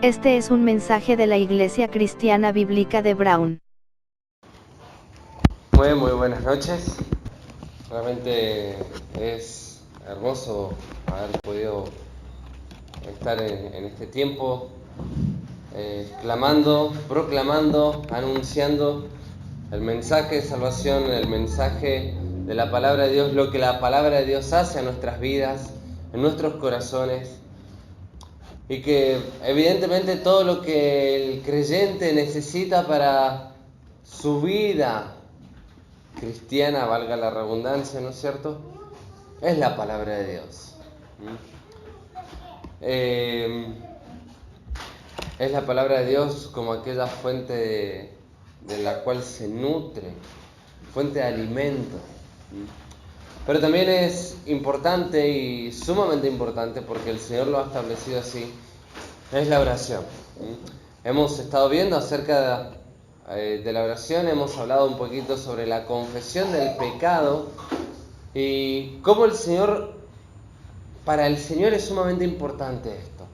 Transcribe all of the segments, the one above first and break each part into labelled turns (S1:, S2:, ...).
S1: Este es un mensaje de la Iglesia Cristiana Bíblica de Brown.
S2: Muy buenas noches. Realmente es hermoso haber podido estar en este tiempo clamando, proclamando, anunciando el mensaje de salvación, el mensaje de la palabra de Dios, lo que la palabra de Dios hace a nuestras vidas, en nuestros corazones. Y que evidentemente todo lo que el creyente necesita para su vida cristiana, valga la redundancia, ¿no es cierto?, es la palabra de Dios. Es la palabra de Dios como aquella fuente de la cual se nutre, fuente de alimento. Pero también es importante y sumamente importante, porque el Señor lo ha establecido así, es la oración. Hemos estado viendo acerca de la oración, hemos hablado un poquito sobre la confesión del pecado y cómo para el Señor es sumamente importante esto.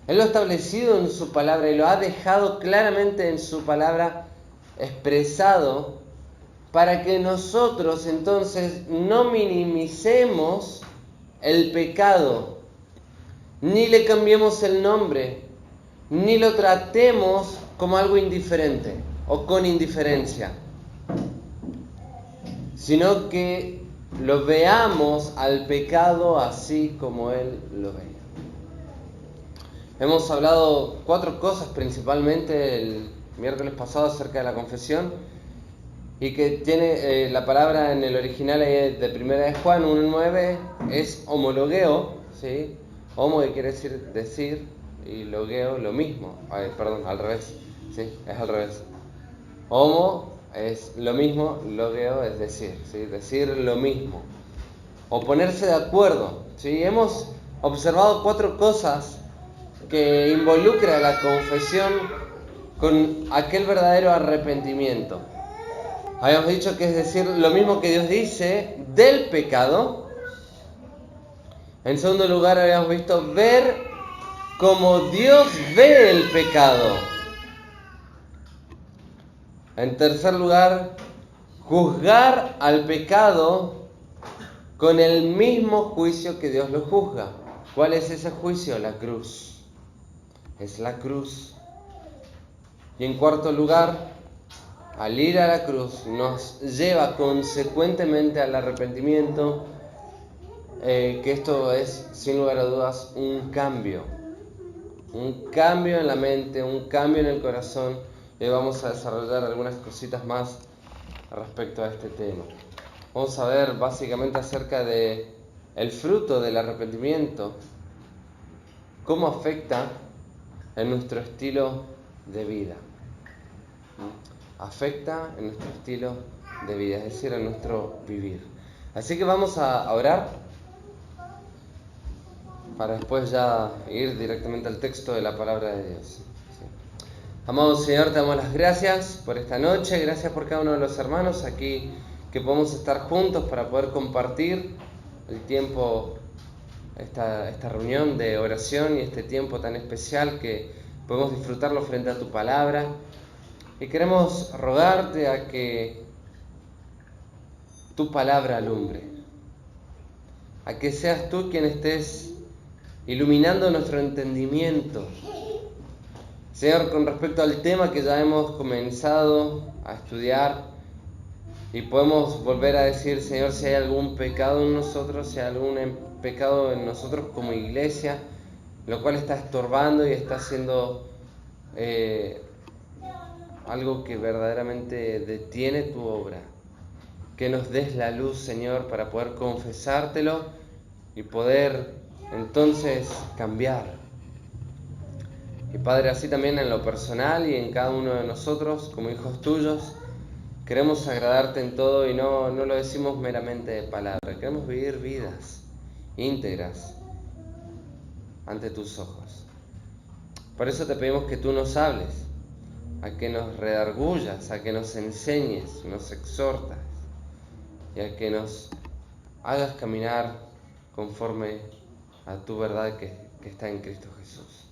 S2: Él lo ha establecido en su palabra y lo ha dejado claramente en su palabra expresado para que nosotros entonces no minimicemos el pecado, ni le cambiemos el nombre, ni lo tratemos como algo indiferente o con indiferencia, sino que lo veamos al pecado así como Él lo veía. Hemos hablado 4 cosas principalmente el miércoles pasado acerca de la confesión, y que tiene la palabra en el original de Primera de Juan 1:9 es homologeo, ¿sí? Homo, que quiere decir, y logeo lo mismo. Al revés, ¿sí? Es al revés. Homo es lo mismo, logeo es decir, ¿sí? Decir lo mismo o ponerse de acuerdo, ¿sí? Hemos observado 4 cosas que involucra la confesión con aquel verdadero arrepentimiento. Habíamos dicho que es decir lo mismo que Dios dice del pecado. En segundo lugar, habíamos visto ver como Dios ve el pecado. En tercer lugar, juzgar al pecado con el mismo juicio que Dios lo juzga. ¿Cuál es ese juicio? La cruz. Es la cruz. Y en cuarto lugar, al ir a la cruz nos lleva consecuentemente al arrepentimiento, que esto es sin lugar a dudas un cambio en la mente, un cambio en el corazón, y vamos a desarrollar algunas cositas más respecto a este tema. Vamos a ver básicamente acerca de el fruto del arrepentimiento, cómo afecta en nuestro estilo de vida. Afecta en nuestro estilo de vida, es decir, en nuestro vivir. Así que vamos a orar para después ya ir directamente al texto de la palabra de Dios. ¿Sí? Amado Señor, te damos las gracias por esta noche, gracias por cada uno de los hermanos aquí que podemos estar juntos para poder compartir el tiempo, esta reunión de oración y este tiempo tan especial que podemos disfrutarlo frente a tu palabra. Y queremos rogarte a que tu palabra alumbre, a que seas tú quien estés iluminando nuestro entendimiento. Señor, con respecto al tema que ya hemos comenzado a estudiar, y podemos volver a decir, Señor, si hay algún pecado en nosotros, si hay algún pecado en nosotros como iglesia, lo cual está estorbando y está haciendo algo que verdaderamente detiene tu obra. Que nos des la luz, Señor, para poder confesártelo y poder entonces cambiar. Y Padre, así también en lo personal y en cada uno de nosotros, como hijos tuyos, queremos agradarte en todo y no lo decimos meramente de palabra. Queremos vivir vidas íntegras ante tus ojos. Por eso te pedimos que tú nos hables, a que nos redargullas, a que nos enseñes, nos exhortas y a que nos hagas caminar conforme a tu verdad que está en Cristo Jesús.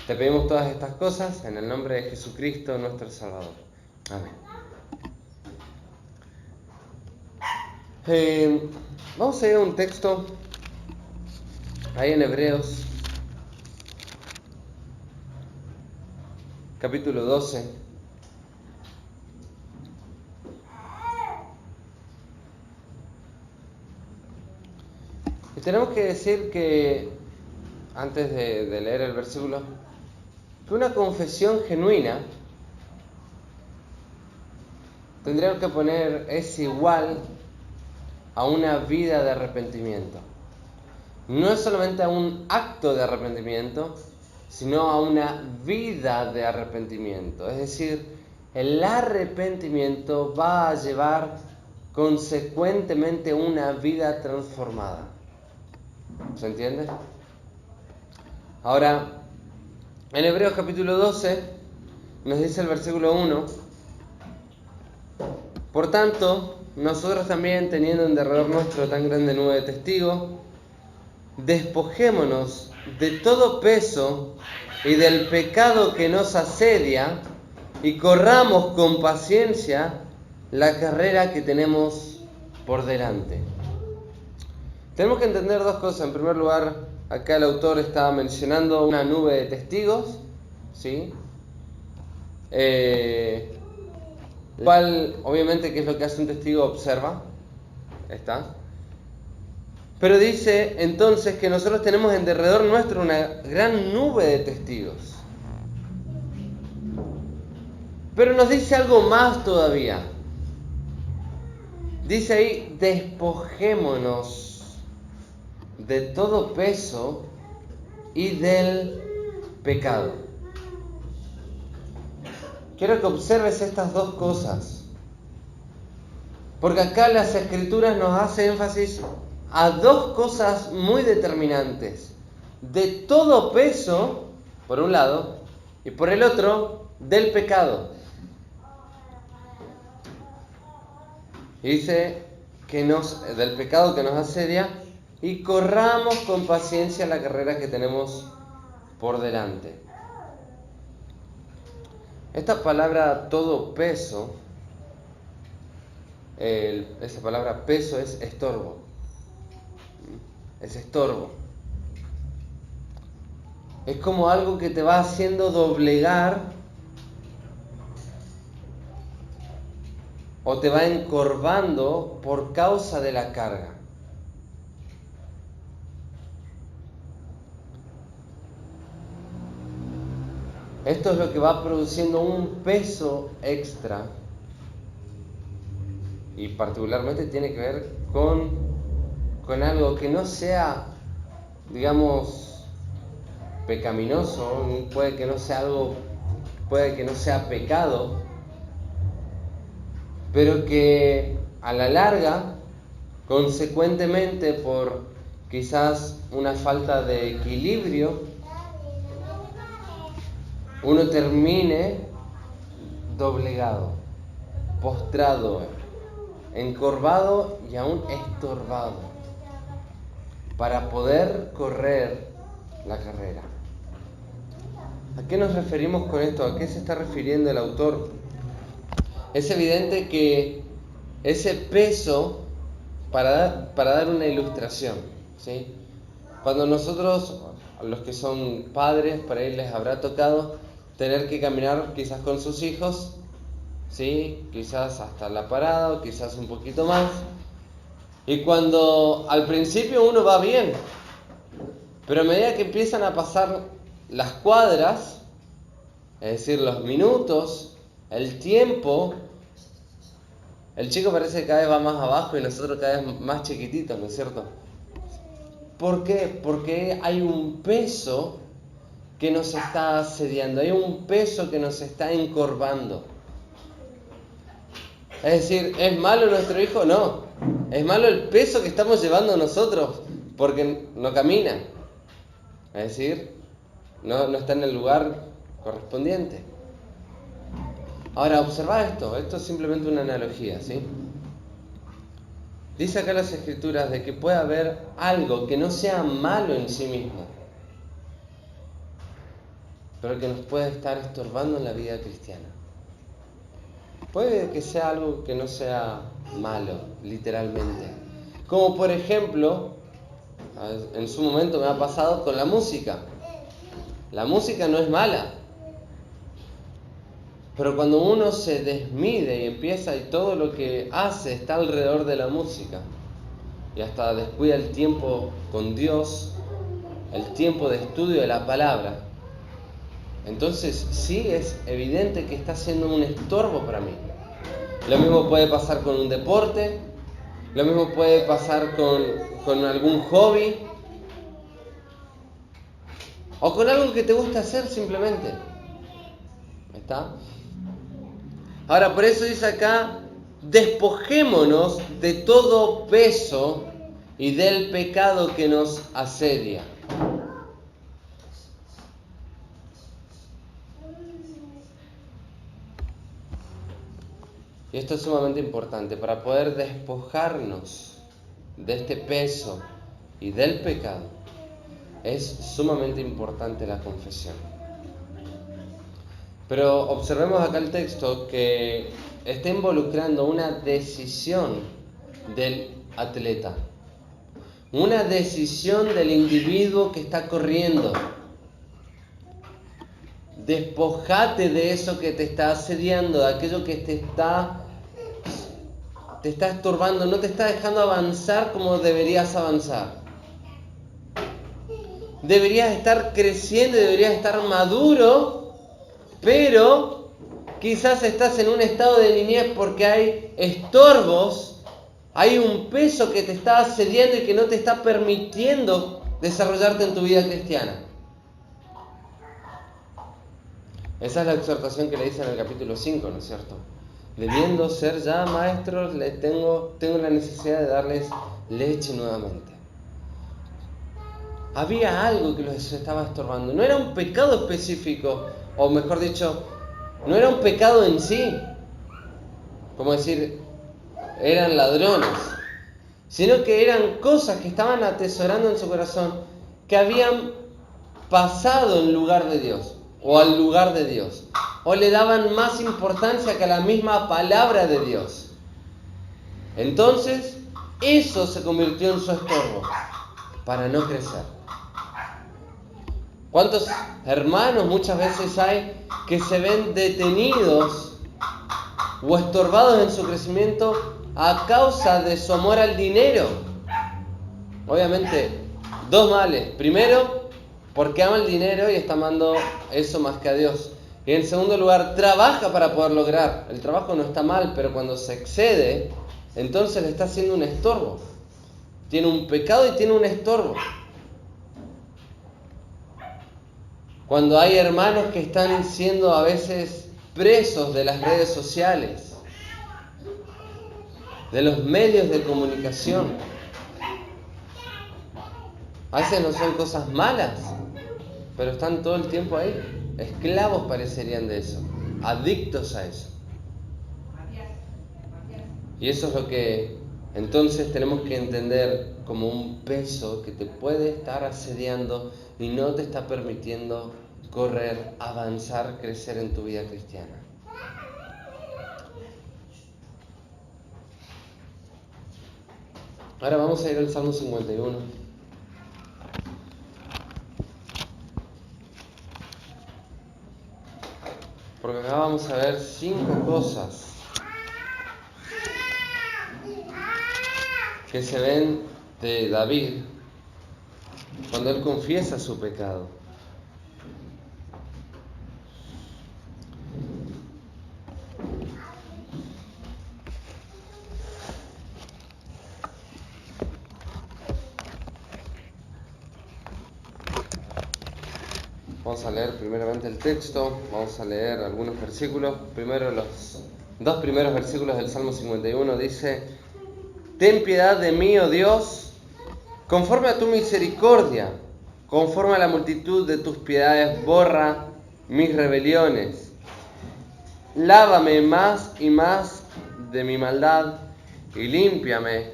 S2: Te pedimos todas estas cosas en el nombre de Jesucristo, nuestro Salvador. Amén. Vamos a ir a un texto ahí en Hebreos, capítulo 12. Y tenemos que decir que, antes de leer el versículo, que una confesión genuina, tendríamos que poner, es igual a una vida de arrepentimiento. No es solamente a un acto de arrepentimiento, sino a una vida de arrepentimiento. Es decir, el arrepentimiento va a llevar consecuentemente una vida transformada. ¿Se entiende? Ahora, en Hebreos capítulo 12 nos dice el versículo 1: por tanto, nosotros también, teniendo en derredor nuestro tan grande nube de testigos, despojémonos de todo peso y del pecado que nos asedia, y corramos con paciencia la carrera que tenemos por delante. Tenemos que entender dos cosas. En primer lugar, acá el autor está mencionando una nube de testigos, ¿sí? Cual, obviamente, ¿qué es lo que hace un testigo? Observa. ¿Está? Pero dice entonces que nosotros tenemos en derredor nuestro una gran nube de testigos. Pero nos dice algo más todavía. Dice ahí: despojémonos de todo peso y del pecado. Quiero que observes estas dos cosas, porque acá las Escrituras nos hacen énfasis a dos cosas muy determinantes: de todo peso, por un lado, y por el otro, del pecado. Y dice que del pecado que nos asedia, y corramos con paciencia la carrera que tenemos por delante. Esta palabra todo peso, esa palabra peso es estorbo. Es estorbo. Es como algo que te va haciendo doblegar o te va encorvando por causa de la carga. Esto es lo que va produciendo un peso extra, y particularmente tiene que ver con algo que no sea, digamos, pecaminoso, puede que no sea pecado, pero que a la larga, consecuentemente por quizás una falta de equilibrio, uno termine doblegado, postrado, encorvado y aún estorbado para poder correr la carrera. ¿A qué nos referimos con esto? ¿A qué se está refiriendo el autor? Es evidente que ese peso, para dar una ilustración, ¿sí? Cuando nosotros, a los que son padres, por ahí les habrá tocado tener que caminar quizás con sus hijos, ¿sí? Quizás hasta la parada o quizás un poquito más. Y cuando al principio uno va bien, pero a medida que empiezan a pasar las cuadras, es decir, los minutos, el tiempo, el chico parece que cada vez va más abajo y nosotros cada vez más chiquititos, ¿no es cierto? ¿Por qué? Porque hay un peso que nos está asediando, hay un peso que nos está encorvando. Es decir, ¿es malo nuestro hijo? No. Es malo el peso que estamos llevando nosotros, porque no camina. Es decir, no está en el lugar correspondiente. Ahora, observa esto es simplemente una analogía, ¿sí? Dice acá las Escrituras de que puede haber algo que no sea malo en sí mismo, pero que nos puede estar estorbando en la vida cristiana. Puede que sea algo que no sea malo, literalmente. Como por ejemplo, en su momento me ha pasado con la música. La música no es mala, pero cuando uno se desmide y empieza y todo lo que hace está alrededor de la música, y hasta descuida el tiempo con Dios, el tiempo de estudio de la palabra, entonces sí es evidente que está siendo un estorbo para mí. Lo mismo puede pasar con un deporte, lo mismo puede pasar con algún hobby, o con algo que te gusta hacer simplemente. ¿Está? Ahora, por eso dice acá, despojémonos de todo peso y del pecado que nos asedia. Y esto es sumamente importante. Para poder despojarnos de este peso y del pecado, es sumamente importante la confesión. Pero observemos acá el texto que está involucrando una decisión del atleta, una decisión del individuo que está corriendo. Despojate de eso que te está asediando, de aquello que te está estorbando, no te está dejando avanzar como deberías avanzar. Deberías estar creciendo, deberías estar maduro, pero quizás estás en un estado de niñez porque hay estorbos, hay un peso que te está asediando y que no te está permitiendo desarrollarte en tu vida cristiana. Esa es la exhortación que le dice en el capítulo 5, ¿no es cierto? Debiendo ser ya maestros, tengo la necesidad de darles leche nuevamente. Había algo que los estaba estorbando. No era un pecado específico, o mejor dicho, no era un pecado en sí, como decir, eran ladrones, sino que eran cosas que estaban atesorando en su corazón, que habían pasado en lugar de Dios, o al lugar de Dios, o le daban más importancia que a la misma palabra de Dios. Entonces, eso se convirtió en su estorbo, para no crecer. ¿Cuántos hermanos muchas veces hay que se ven detenidos o estorbados en su crecimiento a causa de su amor al dinero? Obviamente, dos males. Primero, porque ama el dinero y está amando eso más que a Dios. Y en segundo lugar, trabaja para poder lograr. El trabajo no está mal, pero cuando se excede, entonces le está haciendo un estorbo. Tiene un pecado y tiene un estorbo. Cuando hay hermanos que están siendo a veces presos de las redes sociales, de los medios de comunicación. A veces no son cosas malas, pero están todo el tiempo ahí. Esclavos parecerían de eso, adictos a eso. Y eso es lo que entonces tenemos que entender como un peso que te puede estar asediando y no te está permitiendo correr, avanzar, crecer en tu vida cristiana. Ahora vamos a ir al Salmo 51. Porque acá vamos a ver 5 cosas que se ven de David cuando él confiesa su pecado. Vamos a leer primeramente el texto, vamos a leer algunos versículos. Primero los 2 primeros versículos del Salmo 51 dice: Ten piedad de mí, oh Dios, conforme a tu misericordia, conforme a la multitud de tus piedades, borra mis rebeliones. Lávame más y más de mi maldad y límpiame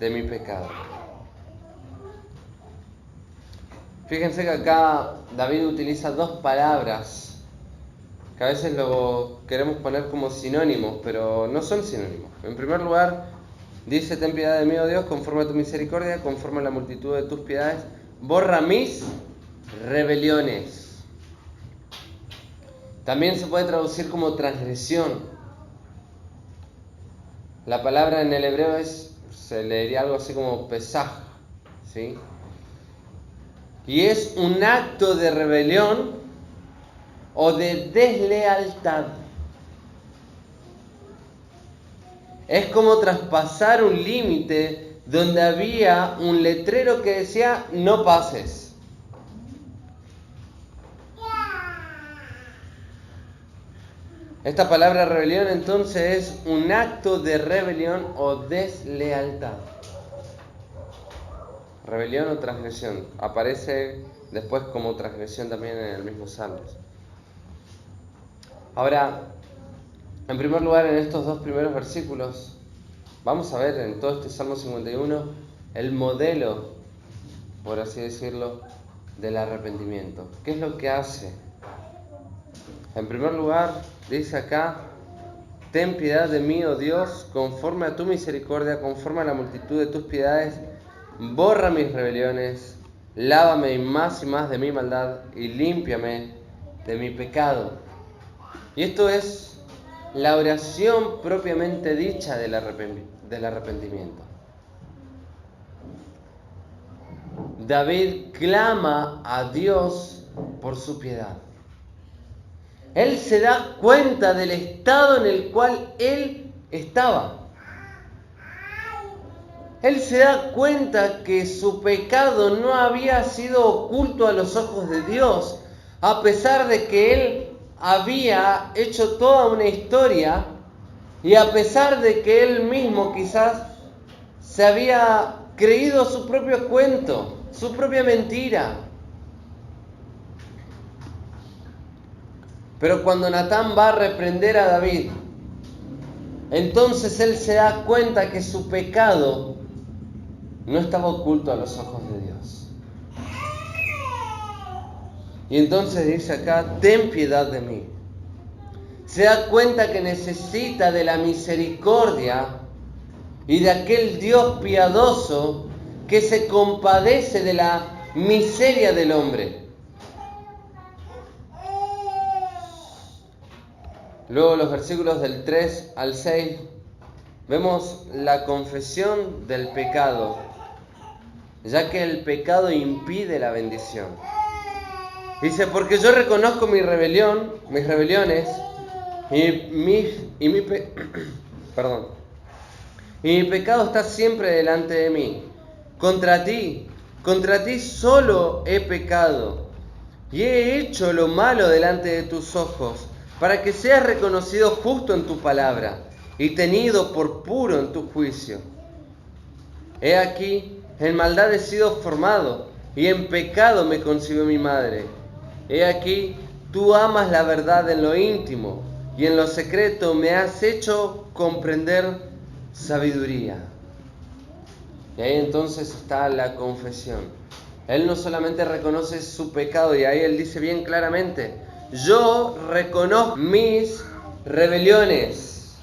S2: de mi pecado. Fíjense que acá David utiliza dos palabras que a veces lo queremos poner como sinónimos, pero no son sinónimos. En primer lugar, dice: ten piedad de mí, oh Dios, conforme a tu misericordia, conforme a la multitud de tus piedades, borra mis rebeliones. También se puede traducir como transgresión. La palabra en el hebreo se leería algo así como pesaj, ¿sí? Y es un acto de rebelión o de deslealtad. Es como traspasar un límite donde había un letrero que decía: no pases. Esta palabra rebelión entonces es un acto de rebelión o deslealtad. Rebelión o transgresión. Aparece después como transgresión también en el mismo Salmo. Ahora, en primer lugar, en estos dos primeros versículos, vamos a ver en todo este Salmo 51 el modelo, por así decirlo, del arrepentimiento. ¿Qué es lo que hace? En primer lugar, dice acá: ten piedad de mí, oh Dios, conforme a tu misericordia, conforme a la multitud de tus piedades, borra mis rebeliones, lávame y más de mi maldad, y límpiame de mi pecado. Y esto es la oración propiamente dicha del arrepentimiento. David clama a Dios por su piedad. Él se da cuenta del estado en el cual él estaba. Él se da cuenta que su pecado no había sido oculto a los ojos de Dios, a pesar de que él había hecho toda una historia y a pesar de que él mismo quizás se había creído su propio cuento, su propia mentira. Pero cuando Natán va a reprender a David, entonces él se da cuenta que su pecado no estaba oculto a los ojos de Dios. Y entonces dice acá: ten piedad de mí. Se da cuenta que necesita de la misericordia y de aquel Dios piadoso que se compadece de la miseria del hombre. Luego, los versículos del 3 al 6, vemos la confesión del pecado, ya que el pecado impide la bendición. Dice: porque yo reconozco mis rebeliones, y mi pecado está siempre delante de mí. Contra ti solo he pecado, y he hecho lo malo delante de tus ojos, para que seas reconocido justo en tu palabra, y tenido por puro en tu juicio. He aquí, en maldad he sido formado, y en pecado me concibió mi madre. He aquí, tú amas la verdad en lo íntimo, y en lo secreto me has hecho comprender sabiduría. Y ahí entonces está la confesión. Él no solamente reconoce su pecado, y ahí él dice bien claramente: yo reconozco mis rebeliones.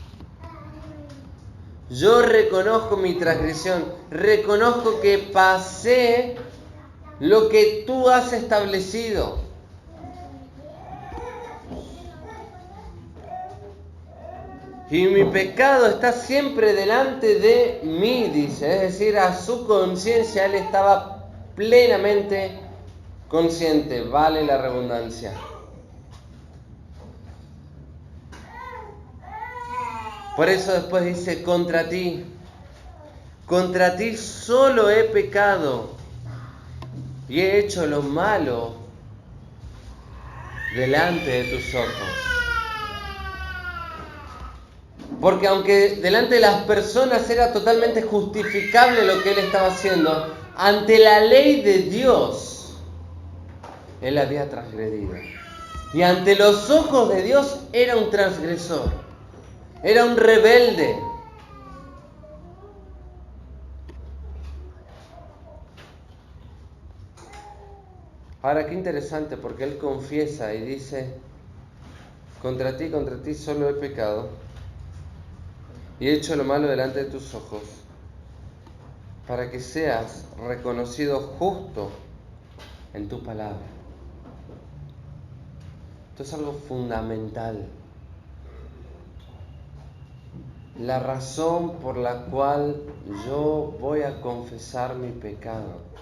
S2: Yo reconozco mi transgresión. Reconozco que pasé lo que tú has establecido. Y mi pecado está siempre delante de mí, dice. Es decir, a su conciencia él estaba plenamente consciente. Vale la redundancia. Por eso después dice: contra ti solo he pecado y he hecho lo malo delante de tus ojos. Porque aunque delante de las personas era totalmente justificable lo que él estaba haciendo, ante la ley de Dios, él había transgredido. Y ante los ojos de Dios era un transgresor. Era un rebelde. Ahora, qué interesante, porque él confiesa y dice, contra ti solo he pecado y he hecho lo malo delante de tus ojos, para que seas reconocido justo en tu palabra. Esto es algo fundamental. La razón por la cual yo voy a confesar mi pecado,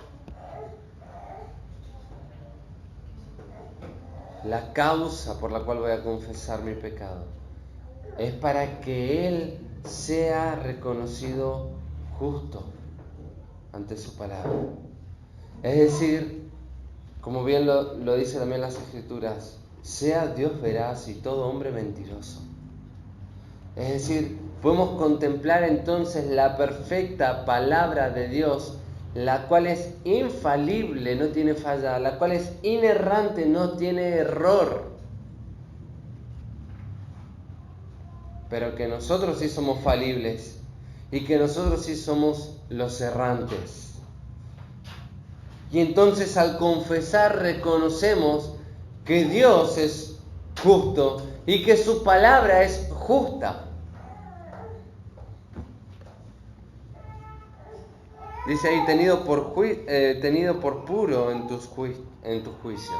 S2: la causa por la cual voy a confesar mi pecado, es para que Él sea reconocido justo ante su palabra. Es decir, como bien lo dice también las Escrituras, sea Dios veraz y todo hombre mentiroso. Es decir, podemos contemplar entonces la perfecta palabra de Dios, la cual es infalible, no tiene falla, la cual es inerrante, no tiene error. Pero que nosotros sí somos falibles y que nosotros sí somos los errantes. Y entonces al confesar reconocemos que Dios es justo y que su palabra es justa. Dice ahí, tenido por puro en tu juicio.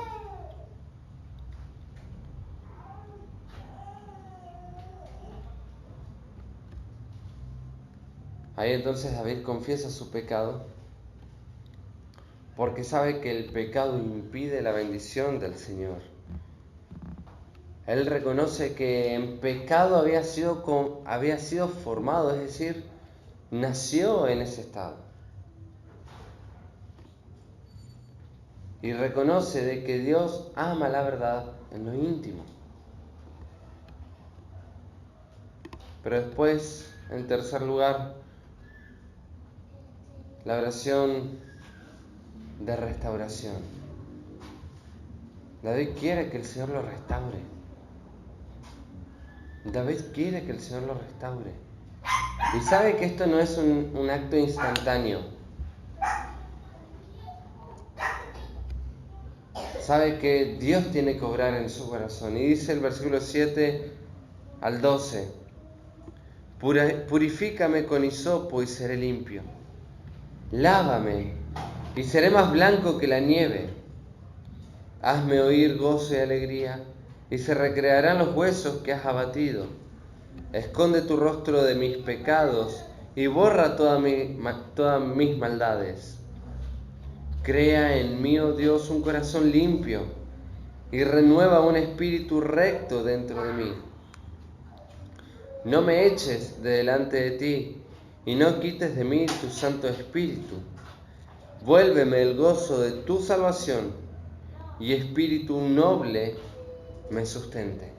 S2: Ahí entonces David confiesa su pecado, porque sabe que el pecado impide la bendición del Señor. Él reconoce que en pecado había sido formado, es decir, nació en ese estado. Y reconoce de que Dios ama la verdad en lo íntimo. Pero después, en tercer lugar, la oración de restauración. David quiere que el Señor lo restaure. David quiere que el Señor lo restaure. Y sabe que esto no es un acto instantáneo. Sabe que Dios tiene que obrar en su corazón. Y dice el versículo 7 al 12: Purifícame con hisopo y seré limpio. Lávame y seré más blanco que la nieve. Hazme oír gozo y alegría, y se recrearán los huesos que has abatido. Esconde tu rostro de mis pecados y borra todas mis maldades. Crea en mí, oh Dios, un corazón limpio y renueva un espíritu recto dentro de mí. No me eches de delante de ti y no quites de mí tu Santo Espíritu. Vuélveme el gozo de tu salvación y espíritu noble me sustente.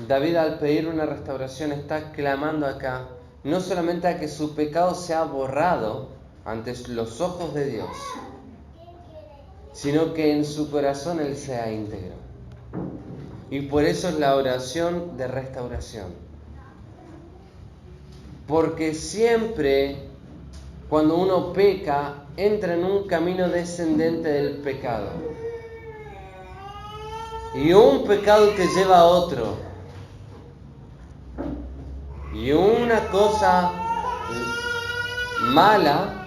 S2: David, al pedir una restauración, está clamando acá no solamente a que su pecado sea borrado ante los ojos de Dios, sino que en su corazón Él sea íntegro. Y por eso es la oración de restauración. Porque siempre cuando uno peca, entra en un camino descendente del pecado. Y un pecado que lleva a otro. Y una cosa mala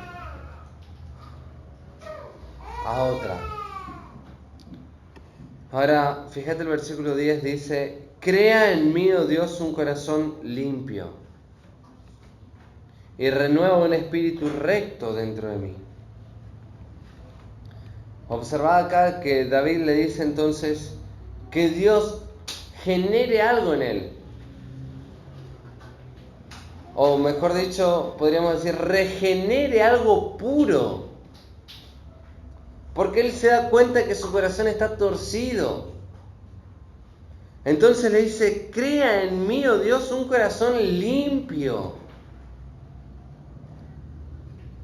S2: a otra. Ahora, fíjate el versículo 10, dice: Crea en mí, oh Dios, un corazón limpio y renueva un espíritu recto dentro de mí. Observad acá que David le dice entonces que Dios genere algo en él. O mejor dicho, podríamos decir, regenere algo puro. Porque él se da cuenta que su corazón está torcido. Entonces le dice: crea en mí, oh Dios, un corazón limpio.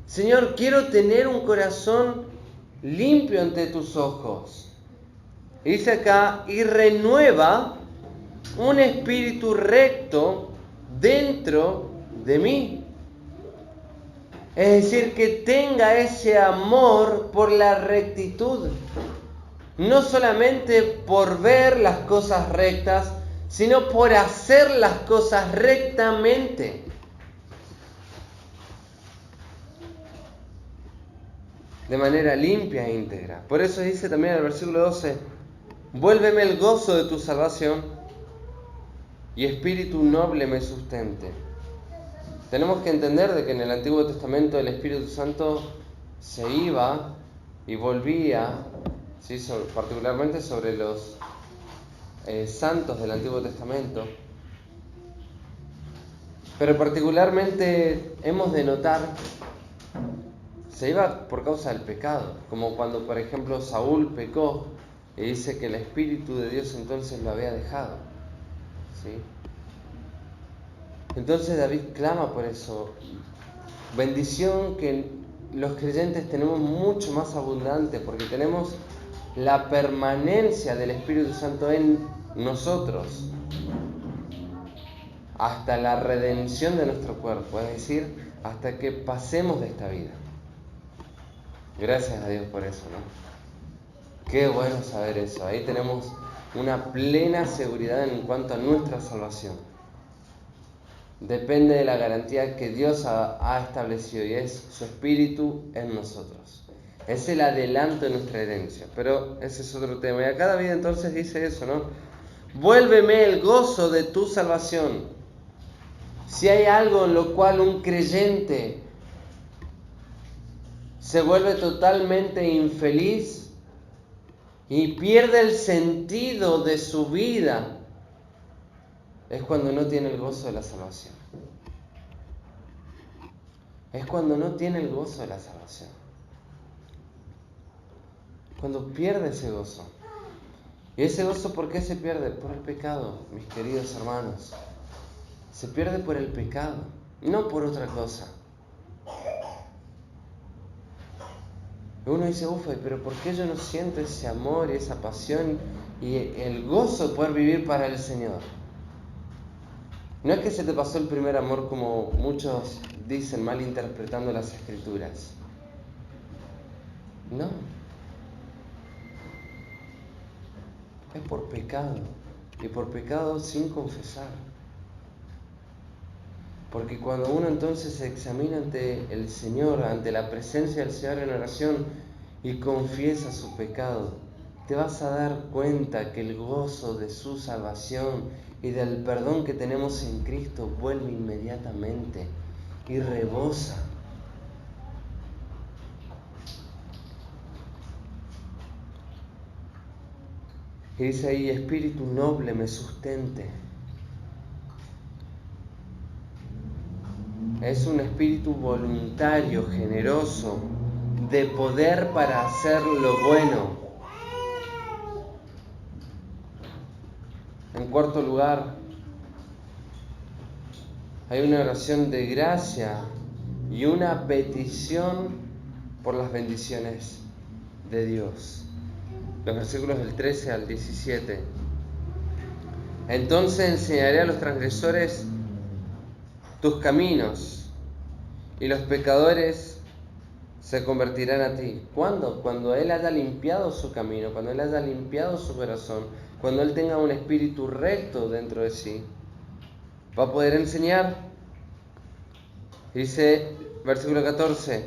S2: Señor, quiero tener un corazón limpio ante tus ojos. Y dice acá: y renueva un espíritu recto dentro de mí. Es decir, que tenga ese amor por la rectitud. No solamente por ver las cosas rectas, sino por hacer las cosas rectamente. De manera limpia e íntegra. Por eso dice también en el versículo 12: vuélveme el gozo de tu salvación y espíritu noble me sustente. Tenemos que entender de que en el Antiguo Testamento el Espíritu Santo se iba y volvía, ¿sí? Particularmente sobre los santos del Antiguo Testamento. Pero particularmente hemos de notar, se iba por causa del pecado, como cuando por ejemplo Saúl pecó y dice que el Espíritu de Dios entonces lo había dejado, ¿sí? Entonces David clama por eso. Bendición que los creyentes tenemos mucho más abundante, porque tenemos la permanencia del Espíritu Santo en nosotros hasta la redención de nuestro cuerpo, es decir, hasta que pasemos de esta vida. Gracias a Dios por eso, ¿no? Qué bueno saber eso. Ahí tenemos una plena seguridad en cuanto a nuestra salvación. Depende de la garantía que Dios ha establecido, y es su Espíritu en nosotros. Es el adelanto de nuestra herencia, pero ese es otro tema. Y acá David entonces dice eso, ¿no? Vuélveme el gozo de tu salvación. Si hay algo en lo cual un creyente se vuelve totalmente infeliz y pierde el sentido de su vida, es cuando no tiene el gozo de la salvación. Es cuando no tiene el gozo de la salvación. Cuando pierde ese gozo. ¿Y ese gozo por qué se pierde? Por el pecado, mis queridos hermanos. Se pierde por el pecado, no por otra cosa. Uno dice, pero ¿por qué yo no siento ese amor y esa pasión y el gozo de poder vivir para el Señor? No es que se te pasó el primer amor como muchos dicen, malinterpretando las Escrituras. No. Es por pecado. Y por pecado sin confesar. Porque cuando uno entonces se examina ante el Señor, ante la presencia del Señor en oración y confiesa su pecado, te vas a dar cuenta que el gozo de su salvación y del perdón que tenemos en Cristo vuelve inmediatamente y rebosa. Y dice ahí, espíritu noble me sustente. Es un espíritu voluntario, generoso, de poder para hacer lo bueno. En cuarto lugar, hay una oración de gracia y una petición por las bendiciones de Dios. Los versículos del 13 al 17. Entonces enseñaré a los transgresores tus caminos, y los pecadores se convertirán a ti. ¿Cuándo? Cuando Él haya limpiado su camino, cuando Él haya limpiado su corazón, cuando Él tenga un espíritu recto dentro de sí, va a poder enseñar. Dice, versículo 14,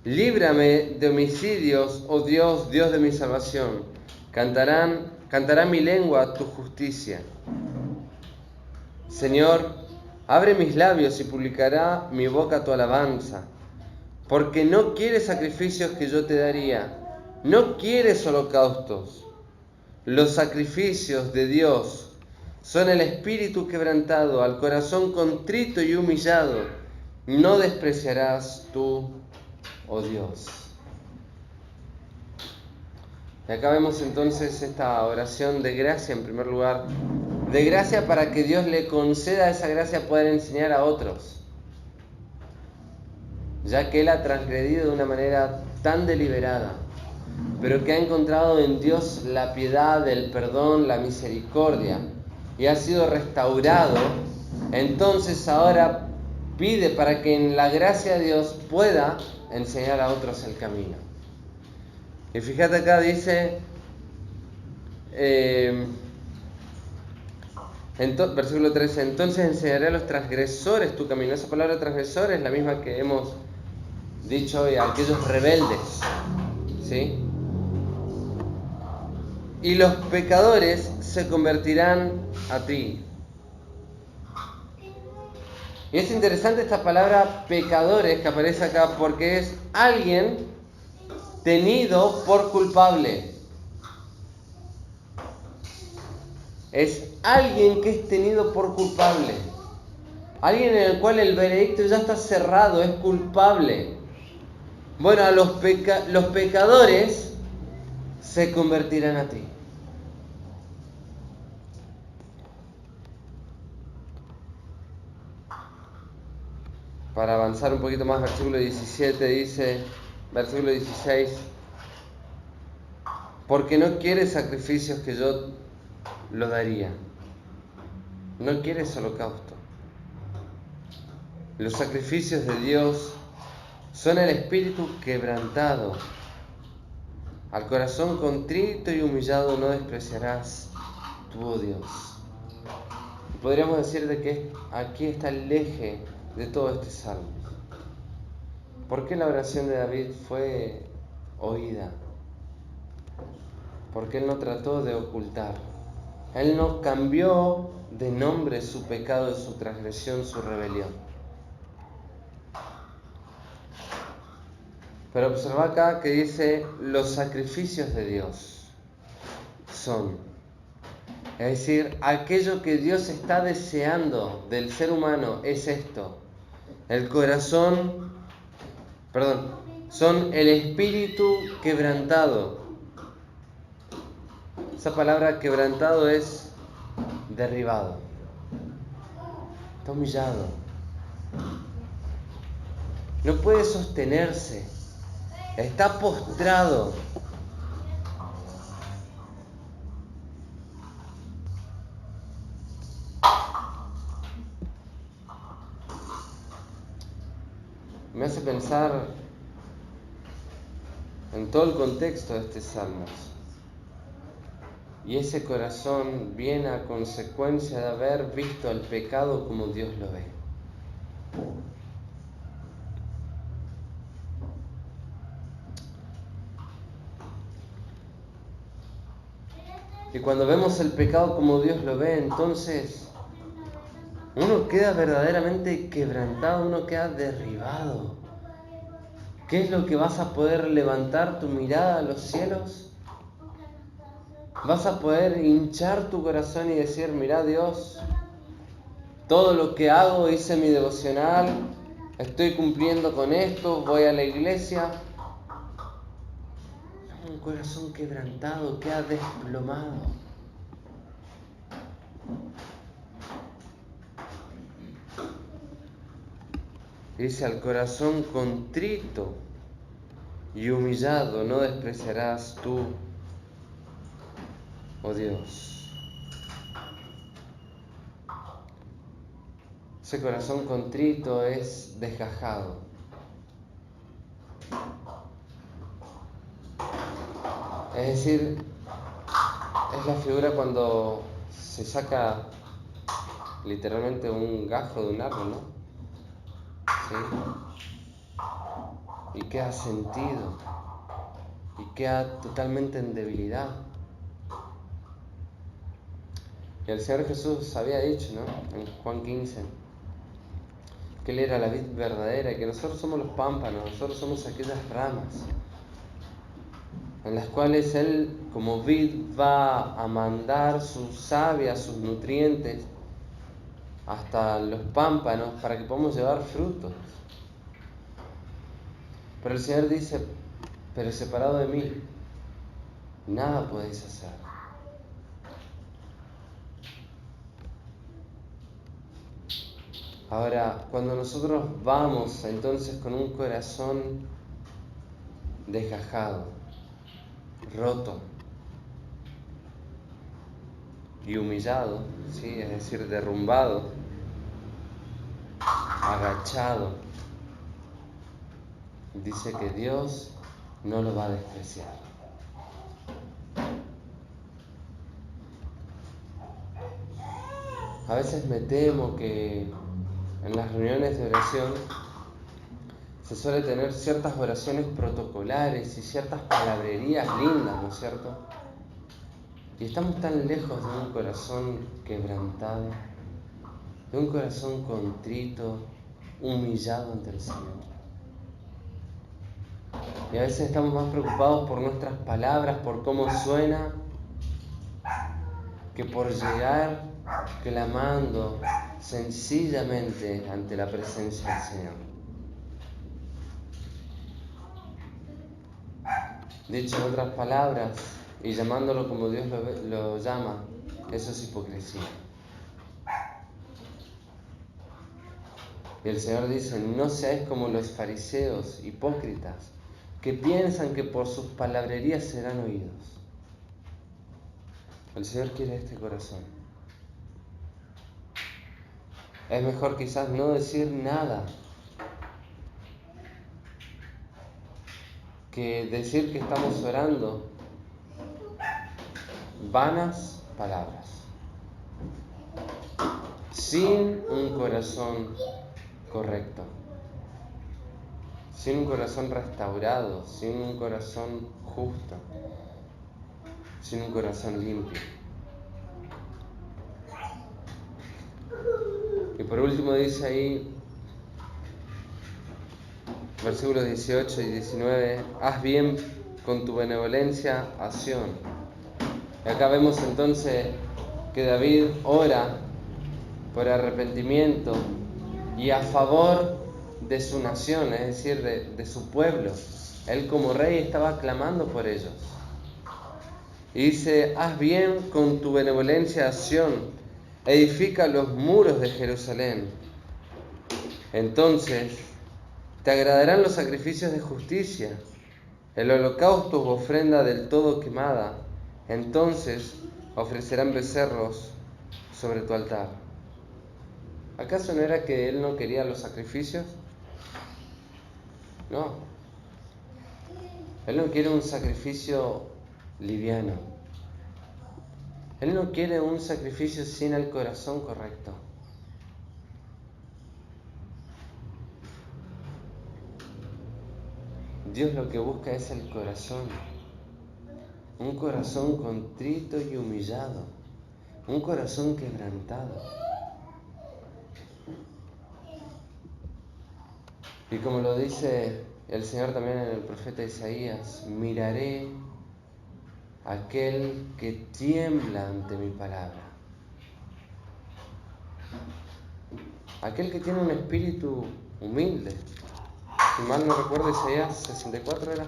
S2: líbrame de homicidios, oh Dios, Dios de mi salvación. Cantará mi lengua tu justicia. Señor, abre mis labios y publicará mi boca tu alabanza. Porque no quieres sacrificios que yo te daría, no quieres holocaustos. Los sacrificios de Dios son el espíritu quebrantado, al corazón contrito y humillado. No despreciarás tú, oh Dios. Y acá vemos entonces esta oración de gracia en primer lugar. De gracia para que Dios le conceda esa gracia poder enseñar a otros, ya que Él ha transgredido de una manera tan deliberada, pero que ha encontrado en Dios la piedad, el perdón, la misericordia, y ha sido restaurado. Entonces ahora pide para que en la gracia de Dios pueda enseñar a otros el camino. Y fíjate acá dice, versículo 13, entonces enseñaré a los transgresores tu camino. Esa palabra transgresor es la misma que hemos dicho hoy, a aquellos rebeldes, ¿sí? Y los pecadores se convertirán a ti. Y es interesante esta palabra pecadores que aparece acá porque es alguien tenido por culpable. Es alguien que es tenido por culpable. Alguien en el cual el veredicto ya está cerrado, es culpable. Bueno, a los pecadores se convertirán a ti. Para avanzar un poquito más, versículo 17 dice, versículo 16, porque no quieres sacrificios que yo lo daría. No quieres holocausto. Los sacrificios de Dios son el espíritu quebrantado. Al corazón contrito y humillado no despreciarás tú, oh Dios. Podríamos decir de que aquí está el eje de todo este salmo. ¿Por qué la oración de David fue oída? Porque él no trató de ocultar. Él no cambió de nombre su pecado, su transgresión, su rebelión. Pero observa acá que dice, los sacrificios de Dios son, es decir, aquello que Dios está deseando del ser humano es esto, son el espíritu quebrantado. Esa palabra quebrantado es derribado, está humillado, no puede sostenerse, está postrado. Me hace pensar en todo el contexto de este salmo. Y ese corazón viene a consecuencia de haber visto el pecado como Dios lo ve. Y cuando vemos el pecado como Dios lo ve, entonces uno queda verdaderamente quebrantado, uno queda derribado. ¿Qué es lo que vas a poder levantar tu mirada a los cielos? Vas a poder hinchar tu corazón y decir, mirá Dios, todo lo que hago, hice mi devocional, estoy cumpliendo con esto, voy a la iglesia. Un corazón quebrantado, queda desplomado. Dice, al corazón contrito y humillado no despreciarás tú, oh Dios. Ese corazón contrito es desgajado. Es decir, es la figura cuando se saca literalmente un gajo de un árbol, ¿no? ¿Sí? Y queda sentido, y queda totalmente en debilidad. Y el Señor Jesús había dicho, ¿no? En Juan 15, que Él era la vid verdadera y que nosotros somos los pámpanos, nosotros somos aquellas ramas en las cuales Él como vid va a mandar su savia, sus nutrientes hasta los pámpanos para que podamos llevar frutos. Pero el Señor dice, pero separado de mí, nada podéis hacer. Ahora, cuando nosotros vamos entonces con un corazón desgajado, roto y humillado, ¿sí? Es decir, derrumbado, agachado, dice que Dios no lo va a despreciar. A veces me temo que en las reuniones de oración se suele tener ciertas oraciones protocolares y ciertas palabrerías lindas, ¿no es cierto? Y estamos tan lejos de un corazón quebrantado, de un corazón contrito, humillado ante el Señor. Y a veces estamos más preocupados por nuestras palabras, por cómo suena, que por llegar clamando sencillamente ante la presencia del Señor. Dicho en otras palabras, y llamándolo como Dios lo llama, eso es hipocresía. Y el Señor dice: no seáis como los fariseos hipócritas, que piensan que por sus palabrerías serán oídos. El Señor quiere este corazón. Es mejor quizás no decir nada que decir que estamos orando vanas palabras, sin un corazón correcto, sin un corazón restaurado, sin un corazón justo, sin un corazón limpio. Y por último dice ahí, versículos 18 y 19, haz bien con tu benevolencia a Sión. Y acá vemos entonces que David ora por arrepentimiento y a favor de su nación, es decir, de su pueblo. Él como rey estaba clamando por ellos. Y dice: haz bien con tu benevolencia a Sión, edifica los muros de Jerusalén. Entonces te agradarán los sacrificios de justicia, el holocausto u ofrenda del todo quemada. Entonces ofrecerán becerros sobre tu altar. ¿Acaso no era que él no quería los sacrificios? No. Él no quiere un sacrificio liviano. Él no quiere un sacrificio sin el corazón correcto. Dios lo que busca es el corazón. Un corazón contrito y humillado. Un corazón quebrantado. Y como lo dice el Señor también en el profeta Isaías: miraré a aquel que tiembla ante mi palabra. Aquel que tiene un espíritu humilde. Si mal no recuerdo, Isaías 64 era.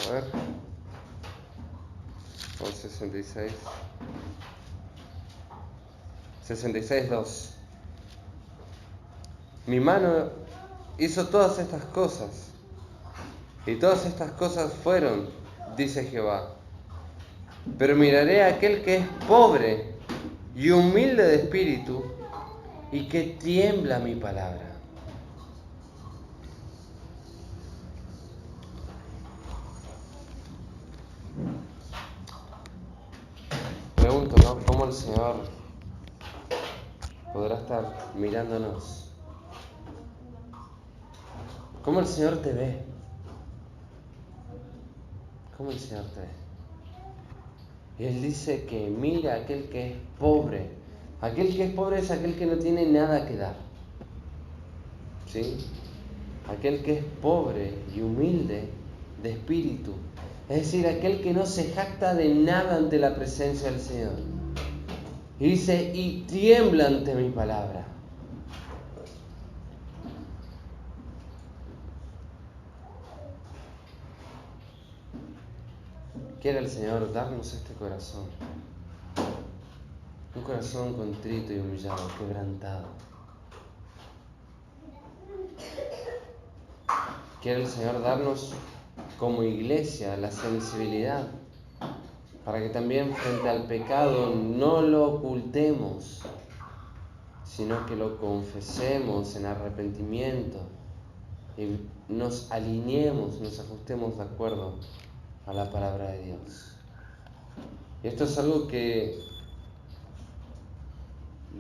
S2: A ver. O 66. 66:2. Mi mano hizo todas estas cosas, y todas estas cosas fueron, dice Jehová. Pero miraré a aquel que es pobre y humilde de espíritu, y que tiembla mi palabra. Pregunto, ¿no? ¿Cómo el Señor podrá estar mirándonos? ¿Cómo el Señor te ve? ¿Cómo el Señor te ve? Y Él dice que mira a aquel que es pobre. Aquel que es pobre es aquel que no tiene nada que dar. ¿Sí? Aquel que es pobre y humilde de espíritu. Es decir, aquel que no se jacta de nada ante la presencia del Señor. Y dice: y tiembla ante mi palabra. Quiere el Señor darnos este corazón. Un corazón contrito y humillado, quebrantado. Quiere el Señor darnos como iglesia la sensibilidad para que también frente al pecado no lo ocultemos, sino que lo confesemos en arrepentimiento y nos alineemos, nos ajustemos de acuerdo a la palabra de Dios. Y esto es algo que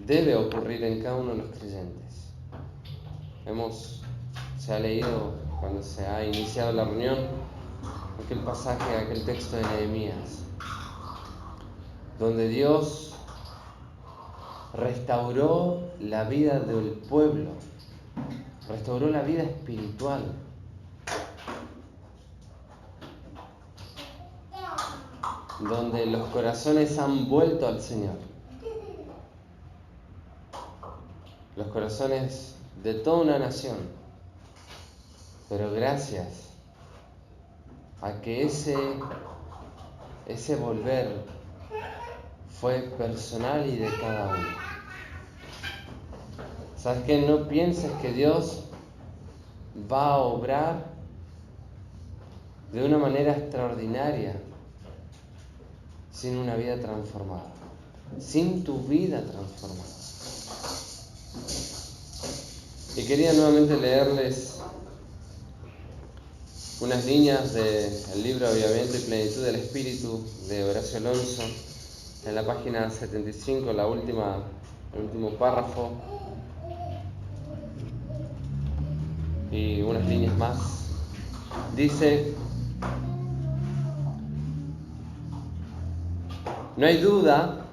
S2: debe ocurrir en cada uno de los creyentes. Se ha leído cuando se ha iniciado la reunión aquel pasaje, aquel texto de Nehemías, donde Dios restauró la vida del pueblo, restauró la vida espiritual. Donde los corazones han vuelto al Señor. Los corazones de toda una nación. Pero gracias a que ese volver fue personal y de cada uno. ¿Sabes qué? No pienses que Dios va a obrar de una manera extraordinaria sin una vida transformada, sin tu vida transformada. Y quería nuevamente leerles unas líneas del libro Avivamiento y Plenitud del Espíritu de Horacio Alonso, en la página 75, el último párrafo, y unas líneas más. Dice: no hay duda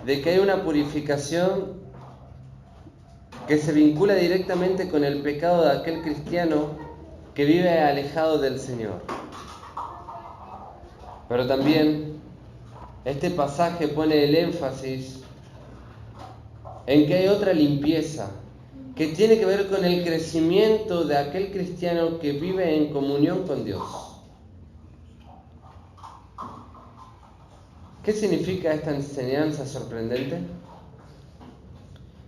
S2: de que hay una purificación que se vincula directamente con el pecado de aquel cristiano que vive alejado del Señor. Pero también este pasaje pone el énfasis en que hay otra limpieza que tiene que ver con el crecimiento de aquel cristiano que vive en comunión con Dios. ¿Qué significa esta enseñanza sorprendente?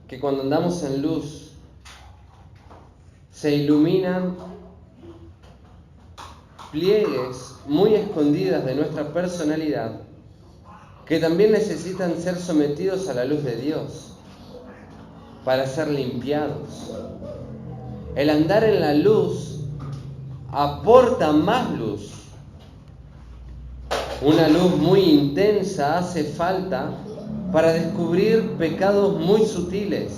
S2: Que cuando andamos en luz, se iluminan pliegues muy escondidas de nuestra personalidad, que también necesitan ser sometidos a la luz de Dios para ser limpiados. El andar en la luz aporta más luz. Una luz muy intensa hace falta para descubrir pecados muy sutiles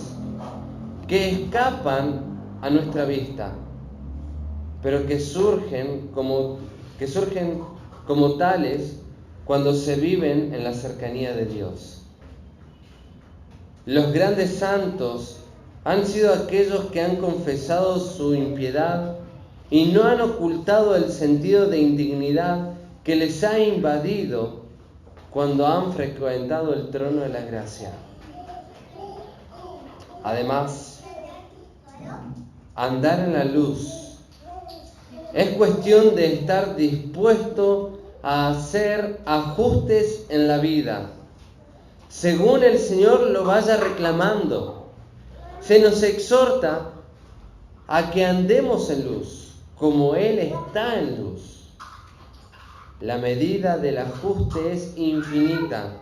S2: que escapan a nuestra vista, pero que surgen como tales cuando se viven en la cercanía de Dios. Los grandes santos han sido aquellos que han confesado su impiedad y no han ocultado el sentido de indignidad que les ha invadido cuando han frecuentado el trono de la gracia. Además, andar en la luz es cuestión de estar dispuesto a hacer ajustes en la vida, según el Señor lo vaya reclamando. Se nos exhorta a que andemos en luz, como Él está en luz. La medida del ajuste es infinita,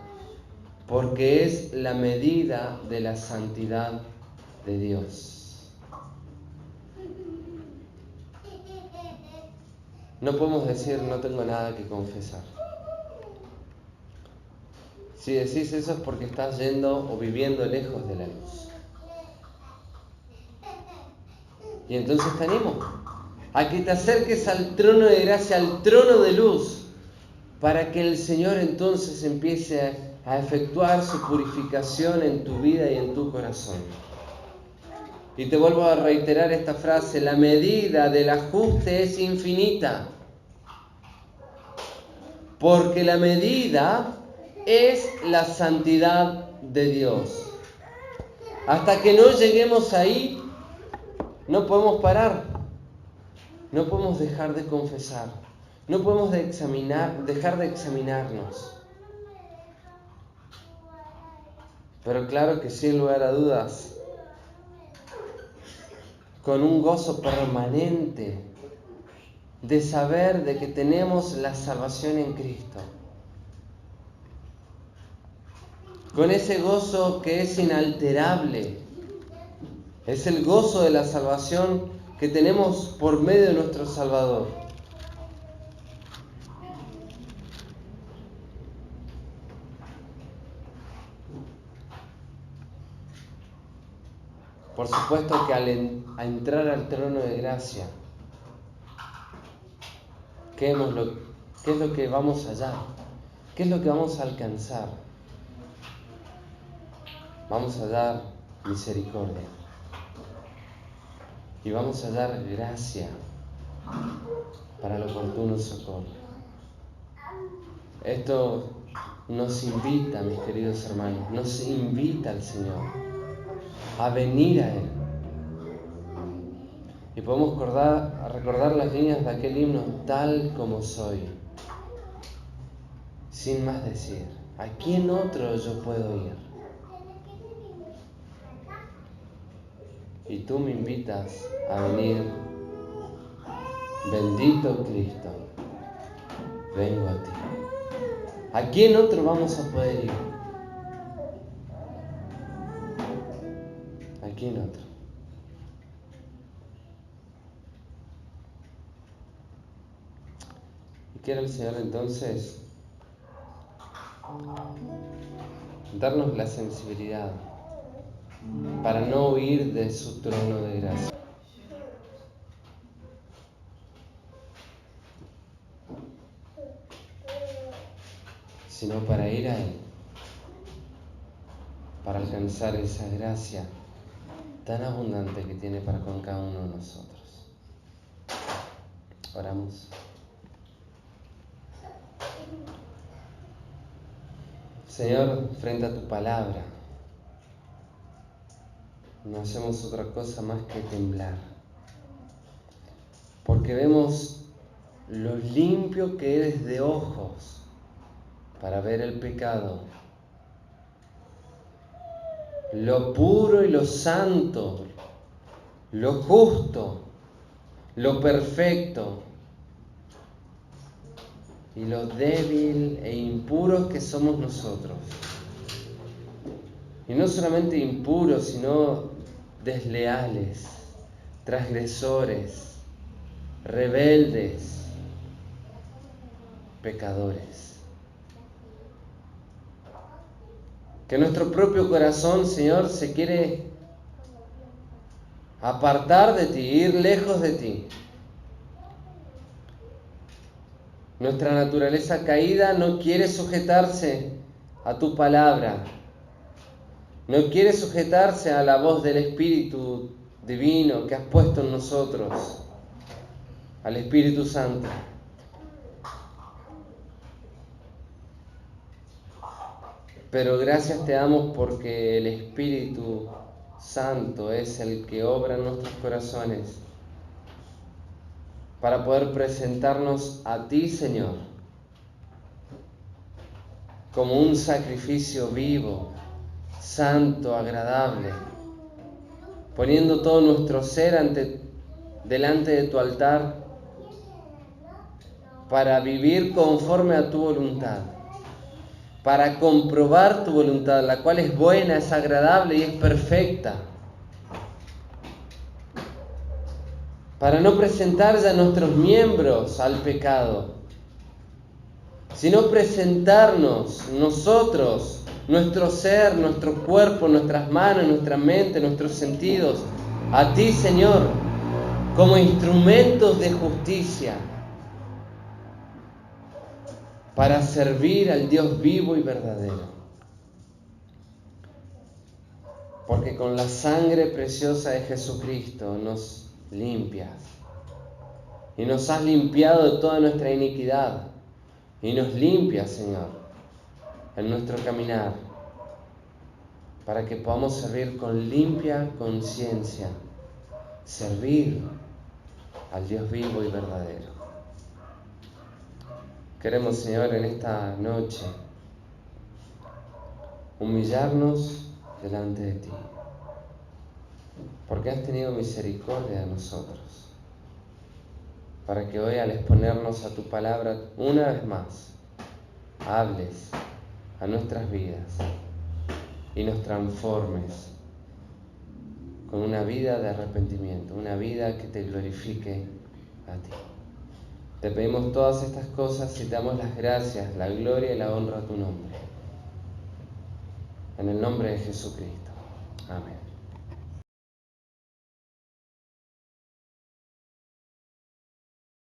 S2: porque es la medida de la santidad de Dios. No podemos decir no tengo nada que confesar. Si decís eso es porque estás yendo o viviendo lejos de la luz. Y entonces te animo a que te acerques al trono de gracia, al trono de luz, para que el Señor entonces empiece a efectuar su purificación en tu vida y en tu corazón. Y te vuelvo a reiterar esta frase: la medida del ajuste es infinita, porque la medida es la santidad de Dios. Hasta que no lleguemos ahí, no podemos parar, no podemos dejar de confesar, no podemos dejar de examinarnos. Pero claro que sin lugar a dudas, con un gozo permanente de saber de que tenemos la salvación en Cristo. con ese gozo que es inalterable. Es el gozo de la salvación que tenemos por medio de nuestro Salvador. Por supuesto que al entrar al trono de gracia, ¿qué es lo que vamos a hallar? ¿Qué es lo que vamos a alcanzar? Vamos a hallar misericordia y vamos a hallar gracia para el oportuno socorro. Esto nos invita, mis queridos hermanos, nos invita al Señor a venir a Él. Y podemos recordar las líneas de aquel himno, tal como soy, sin más decir, ¿a quién otro yo puedo ir? Y tú me invitas a venir, bendito Cristo, vengo a ti. ¿A quién otro vamos a poder ir? ¿A quién otro? Y quiere el Señor entonces darnos la sensibilidad para no huir de su trono de gracia, sino para ir a Él, para alcanzar esa gracia tan abundante que tiene para con cada uno de nosotros. Oramos. Señor, frente a tu palabra, no hacemos otra cosa más que temblar, porque vemos lo limpio que eres de ojos para ver el pecado, lo puro y lo santo, lo justo, lo perfecto y lo débil e impuros que somos nosotros. Y no solamente impuros, sino desleales, transgresores, rebeldes, pecadores. Que nuestro propio corazón, Señor, se quiere apartar de ti, ir lejos de ti. Nuestra naturaleza caída no quiere sujetarse a tu palabra, no quiere sujetarse a la voz del Espíritu Divino que has puesto en nosotros, al Espíritu Santo. Pero gracias te damos porque el Espíritu Santo es el que obra en nuestros corazones para poder presentarnos a ti, Señor, como un sacrificio vivo, santo, agradable, poniendo todo nuestro ser delante de tu altar para vivir conforme a tu voluntad, para comprobar tu voluntad, la cual es buena, es agradable y es perfecta, para no presentar ya nuestros miembros al pecado, sino presentarnos nosotros, nuestro ser, nuestro cuerpo, nuestras manos, nuestra mente, nuestros sentidos, a ti, Señor, como instrumentos de justicia, para servir al Dios vivo y verdadero. Porque con la sangre preciosa de Jesucristo nos limpias y nos has limpiado de toda nuestra iniquidad y nos limpias, Señor, en nuestro caminar, para que podamos servir con limpia conciencia, servir al Dios vivo y verdadero. Queremos, Señor, en esta noche humillarnos delante de ti, porque has tenido misericordia de nosotros, para que hoy, al exponernos a tu palabra una vez más, hables a nuestras vidas y nos transformes con una vida de arrepentimiento, una vida que te glorifique a ti. Te pedimos todas estas cosas y te damos las gracias, la gloria y la honra a tu nombre. En el nombre de Jesucristo. Amén.